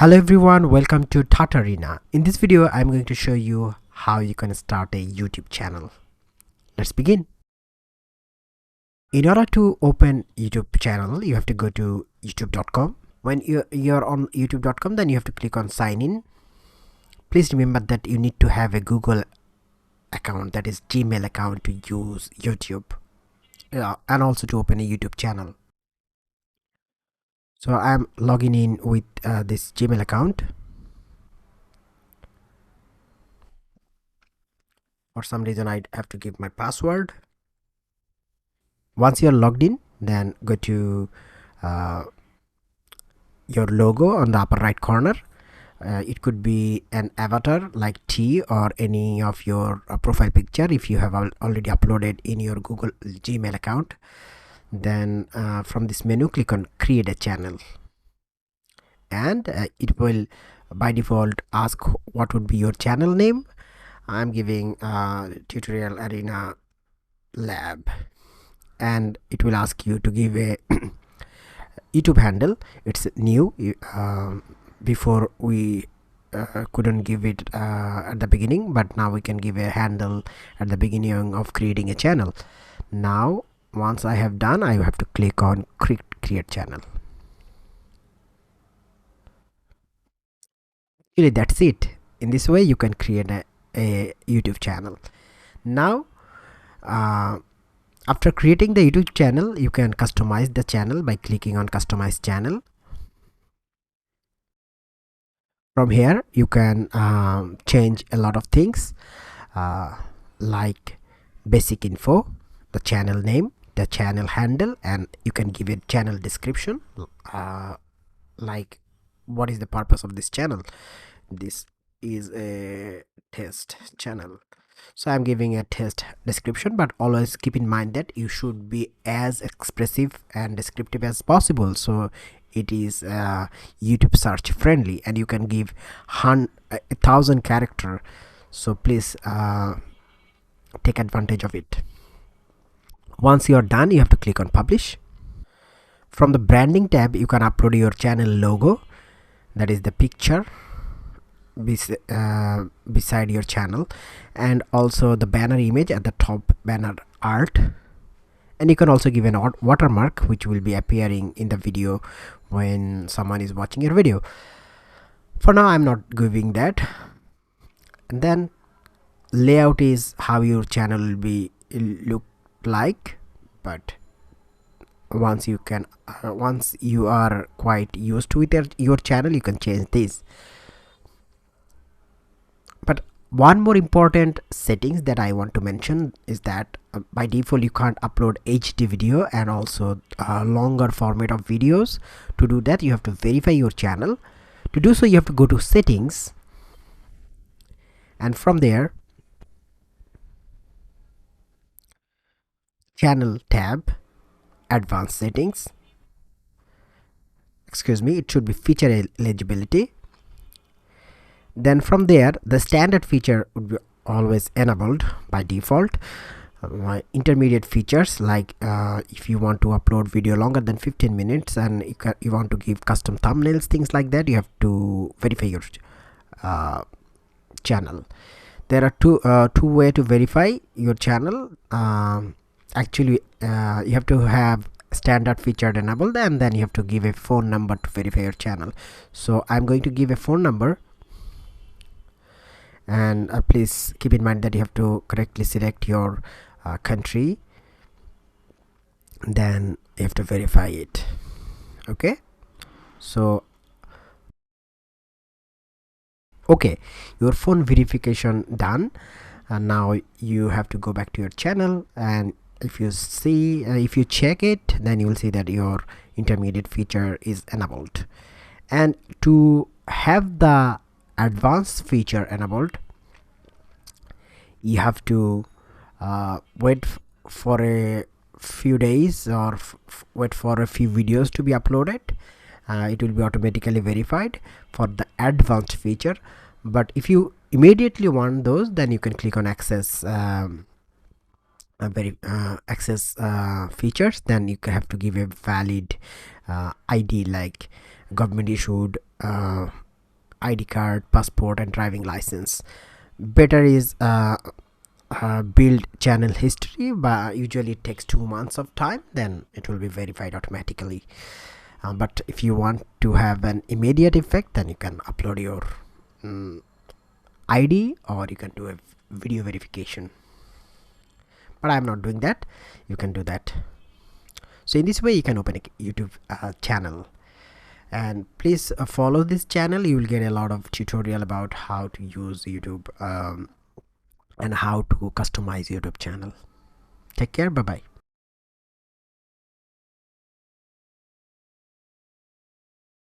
Hello everyone, welcome to Tatarina. In this video I'm going to show you how you can start a YouTube channel. Let's begin. In order to open YouTube channel, you have to go to youtube.com. When you're on youtube.com, then you have to click on sign in. Please remember that you need to have a Google account, that is Gmail account, to use YouTube and also to open a YouTube channel. So I'm logging in with this Gmail account. For some reason I have to give my password. Once you're logged in, then go to your logo on the upper right corner. It could be an avatar like T or any of your profile picture if you have already uploaded in your Google Gmail account. Then from this menu, click on create a channel, and it will by default ask what would be your channel name. I'm giving tutorial arena lab, and it will ask you to give a YouTube handle. It's new. Before we couldn't give it at the beginning, but now we can give a handle at the beginning of creating a channel. Now once I have done, I have to click on create channel. Really, that's it. In this way you can create a YouTube channel. Now after creating the YouTube channel, you can customize the channel by clicking on customize channel. From here you can change a lot of things like basic info, the channel name, the channel handle, and you can give it channel description, like what is the purpose of this channel. This is a test channel, so I'm giving a test description, but always keep in mind that you should be as expressive and descriptive as possible, so it is YouTube search friendly, and you can give 1,000 character, so please take advantage of it. Once you are done, you have to click on publish. From the branding tab, you can upload your channel logo, that is the picture beside your channel, and also the banner image at the top, banner art, and you can also give an watermark which will be appearing in the video when someone is watching your video. For now I'm not giving that. And then layout is how your channel will be look like, but once you are quite used to it, your channel, you can change this. But one more important settings that I want to mention is that by default you can't upload HD video and also longer format of videos. To do that, you have to verify your channel. To do so, you have to go to settings, and from there channel tab, advanced settings, it should be feature eligibility. Then from there the standard feature would be always enabled by default. Intermediate features, like if you want to upload video longer than 15 minutes and you want to give custom thumbnails, things like that, you have to verify your channel. There are two way to verify your channel. Actually you have to have standard feature enabled, and then you have to give a phone number to verify your channel. So I'm going to give a phone number, and please keep in mind that you have to correctly select your country, then you have to verify it. Okay, so okay, your phone verification done, and now you have to go back to your channel, and if you see if you check it, then you will see that your intermediate feature is enabled. And to have the advanced feature enabled, you have to wait for a few days, or wait for a few videos to be uploaded. It will be automatically verified for the advanced feature. But if you immediately want those, then you can click on access features. Then you have to give a valid ID, like government issued ID card, passport and driving license. Better is build channel history, but usually it takes 2 months of time, then it will be verified automatically. But if you want to have an immediate effect, then you can upload your ID, or you can do a video verification, but I'm not doing that. You can do that. So in this way you can open a YouTube channel, and please follow this channel. You will get a lot of tutorial about how to use YouTube and how to customize YouTube channel. Take care. Bye bye.